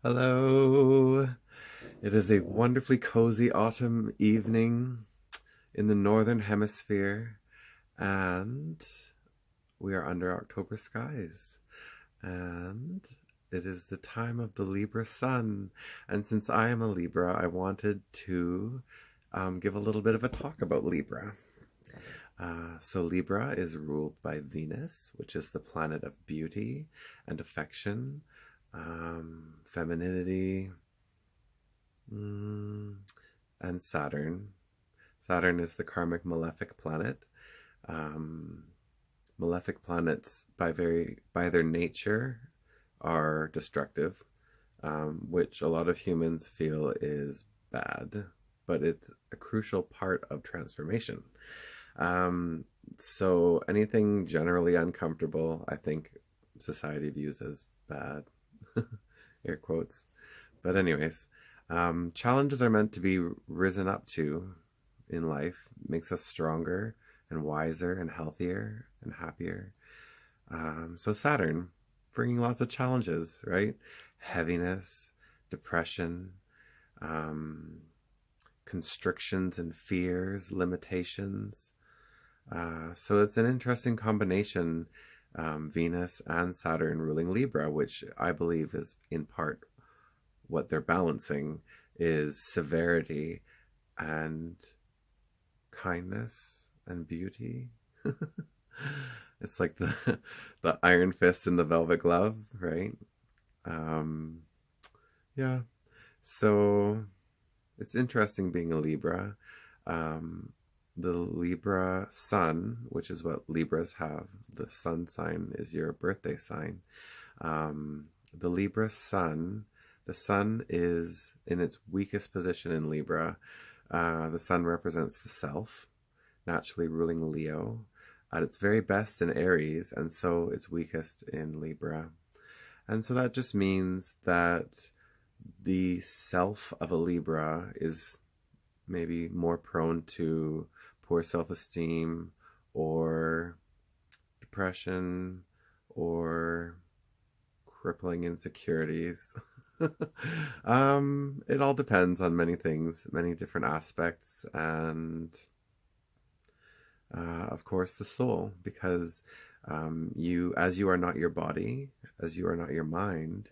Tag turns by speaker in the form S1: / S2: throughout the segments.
S1: Hello. It is a wonderfully cozy autumn evening in the northern hemisphere, and we are under October skies. And it is the time of the Libra sun. And since I am a Libra, I wanted to give a little bit of a talk about Libra. So, Libra is ruled by Venus, which is the planet of beauty and affection, femininity, mm, and Saturn. Saturn is the karmic malefic planet. Um, Malefic planets, by their nature, are destructive, which a lot of humans feel is bad, but it's a crucial part of transformation. Um, so anything generally uncomfortable, I think society views as bad, air quotes. But anyways, challenges are meant to be risen up to in life. Makes us stronger and wiser and healthier and happier. So Saturn, bringing lots of challenges, right? Heaviness, depression, um, constrictions and fears, limitations. So it's an interesting combination, Venus and Saturn ruling Libra, which I believe is in part what they're balancing is severity and kindness and beauty. It's like the iron fist and the velvet glove, right? Um, yeah. So it's interesting being a Libra. Um, the Libra sun, which is what Libras have, the sun sign is your birthday sign. The Libra sun, the sun is in its weakest position in Libra. The sun represents the self, naturally ruling Leo, at its very best in Aries, and so its weakest in Libra. And so that just means that the self of a Libra is maybe more prone to poor self-esteem or depression or crippling insecurities. It all depends on many things, many different aspects, and of course, the soul, because as you are not your body, as you are not your mind,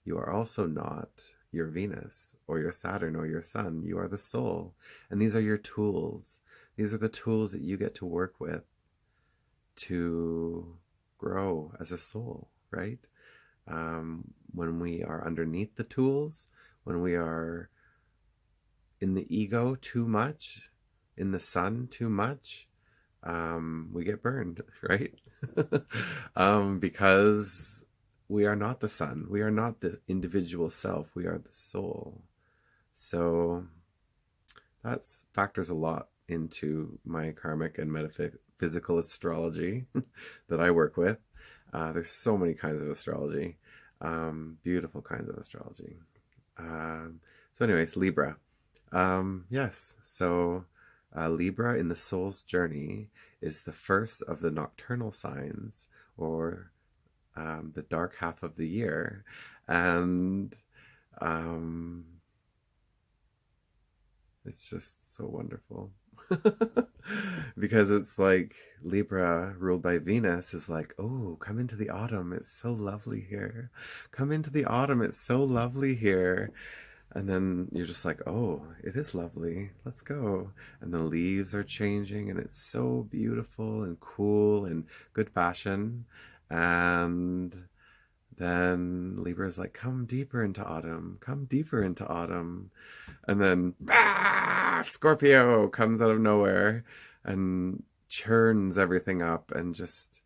S1: you are also not your Venus or your Saturn or your Sun. You are the soul, and these are your tools. These are the tools that you get to work with to grow as a soul, right? When we are underneath the tools, when we are in the ego too much, in the sun too much, we get burned, right? Because we are not the sun, we are not the individual self, we are the soul. So that factors a lot into my karmic and metaphysical astrology that I work with. There's so many kinds of astrology, beautiful kinds of astrology. So, anyways, Libra. Yes, so Libra in the soul's journey is the first of the nocturnal signs, or the dark half of the year. And um, it's just so wonderful. Because it's like Libra ruled by Venus is like, oh, come into the autumn. It's so lovely here. Come into the autumn. It's so lovely here. And then you're just like, oh, it is lovely. Let's go. And the leaves are changing, and it's so beautiful and cool and good fashion. And then Libra's like, come deeper into autumn. Come deeper into autumn. And then Scorpio comes out of nowhere and churns everything up and just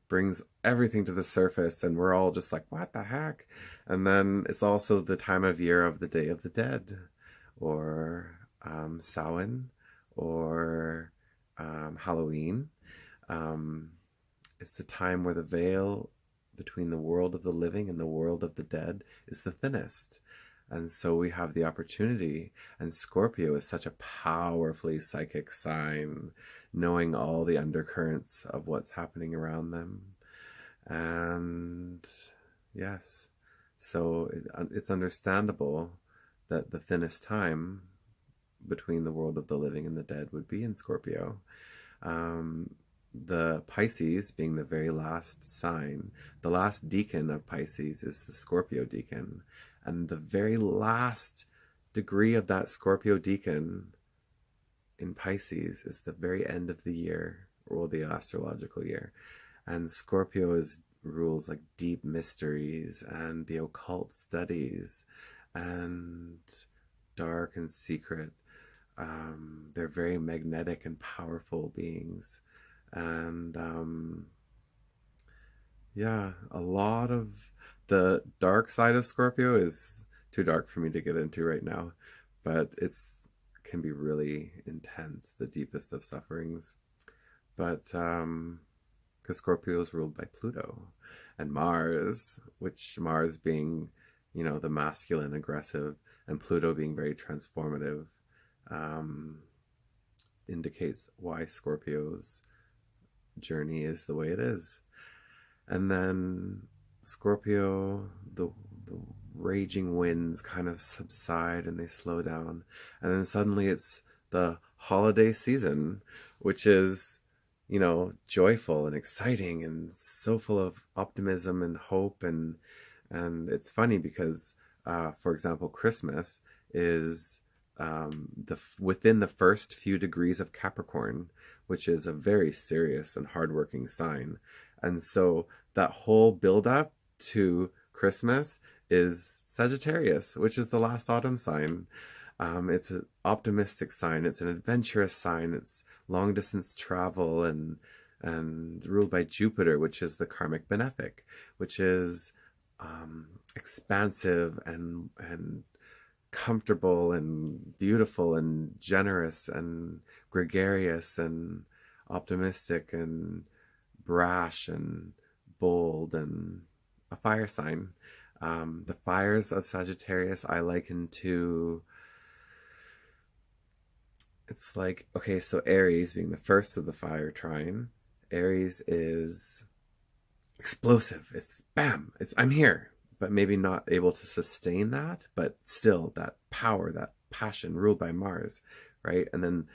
S1: brings everything to the surface, and we're all just like, what the heck? And then it's also the time of year of the Day of the Dead, or Samhain, or Halloween. Um, it's the time where the veil between the world of the living and the world of the dead is the thinnest. And so we have the opportunity, and Scorpio is such a powerfully psychic sign, knowing all the undercurrents of what's happening around them. And yes, So it's understandable that the thinnest time between the world of the living and the dead would be in Scorpio. Um, the Pisces being the very last sign, the last decan of Pisces is the Scorpio decan. And the very last degree of that Scorpio decan in Pisces is the very end of the year, or the astrological year. And Scorpio is rules like deep mysteries and the occult studies and dark and secret. They're very magnetic and powerful beings. And yeah, a lot of the dark side of Scorpio is too dark for me to get into right now, but it's can be really intense, the deepest of sufferings. But because Scorpio is ruled by Pluto and Mars, which Mars being, the masculine, aggressive, and Pluto being very transformative, um, indicates why Scorpio's journey is the way it is. And then Scorpio, the raging winds kind of subside and they slow down. And then suddenly it's the holiday season, which is, joyful and exciting and so full of optimism and hope. And it's funny because, for example, Christmas is within the first few degrees of Capricorn, which is a very serious and hardworking sign. And so that whole build up to Christmas is Sagittarius, which is the last autumn sign. It's an optimistic sign. It's an adventurous sign. It's long distance travel and ruled by Jupiter, which is the karmic benefic, which is expansive and comfortable and beautiful and generous and gregarious and optimistic and brash and bold and a fire sign. The fires of Sagittarius I liken to, it's like, okay, so Aries being the first of the fire trine, Aries is explosive. It's bam, I'm here, but maybe not able to sustain that, but still that power, that passion ruled by Mars, right? And then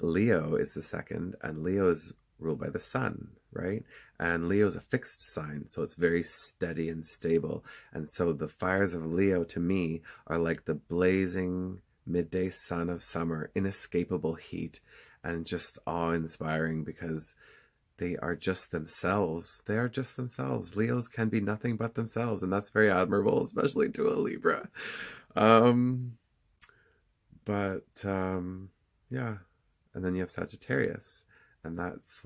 S1: Leo is the second, and Leo is ruled by the sun, right? And Leo's a fixed sign, so it's very steady and stable. And so the fires of Leo to me are like the blazing midday sun of summer, inescapable heat, and just awe-inspiring because they are just themselves. They are just themselves. Leos can be nothing but themselves, and that's very admirable, especially to a Libra. Um, but yeah, and then you have Sagittarius, and that's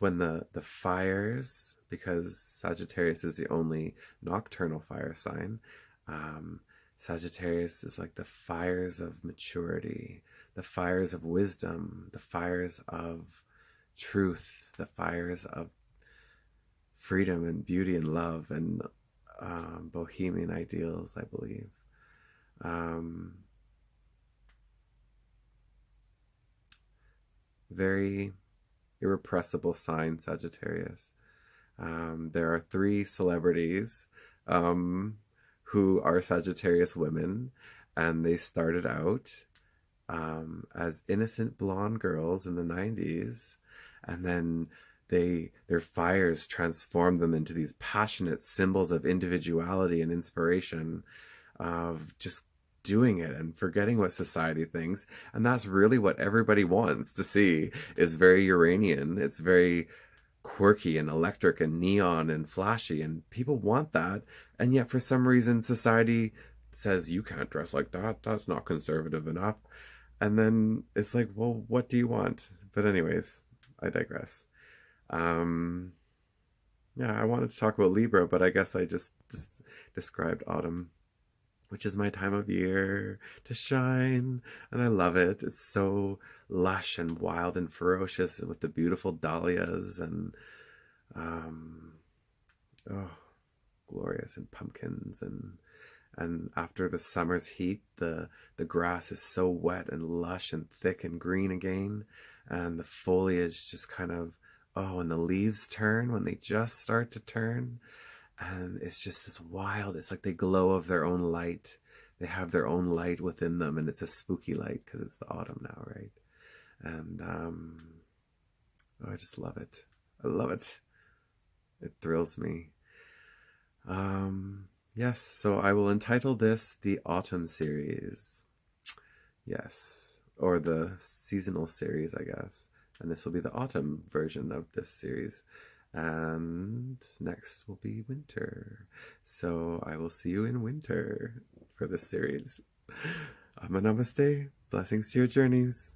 S1: when the fires, because Sagittarius is the only nocturnal fire sign. Sagittarius is like the fires of maturity, the fires of wisdom, the fires of truth, the fires of freedom and beauty and love and bohemian ideals, I believe. Very irrepressible sign, Sagittarius. There are 3 celebrities who are Sagittarius women, and they started out as innocent blonde girls in the 90s, and then their fires transformed them into these passionate symbols of individuality and inspiration, of just doing it and forgetting what society thinks. And that's really what everybody wants to see, is very Uranian. It's very quirky and electric and neon and flashy, and people want that. And yet for some reason society says you can't dress like that, that's not conservative enough. And then it's like, well, what do you want? But anyways, I digress. um yeah, I wanted to talk about Libra, but I guess I just described autumn, which is my time of year to shine. And I love it. It's so lush and wild and ferocious with the beautiful dahlias and, um, oh, glorious, and pumpkins. And after the summer's heat, the grass is so wet and lush and thick and green again. And the foliage just kind of, oh, and the leaves turn when they just start to turn. And it's just this wild, it's like they glow of their own light. They have their own light within them, and it's a spooky light because it's the autumn now, right? And oh, I just love it. I love it. It thrills me. Yes, so I will entitle this the Autumn series. Yes, or the seasonal series, I guess. And this will be the autumn version of this series. And next will be winter. So I will see you in winter for this series. Namaste. Blessings to your journeys.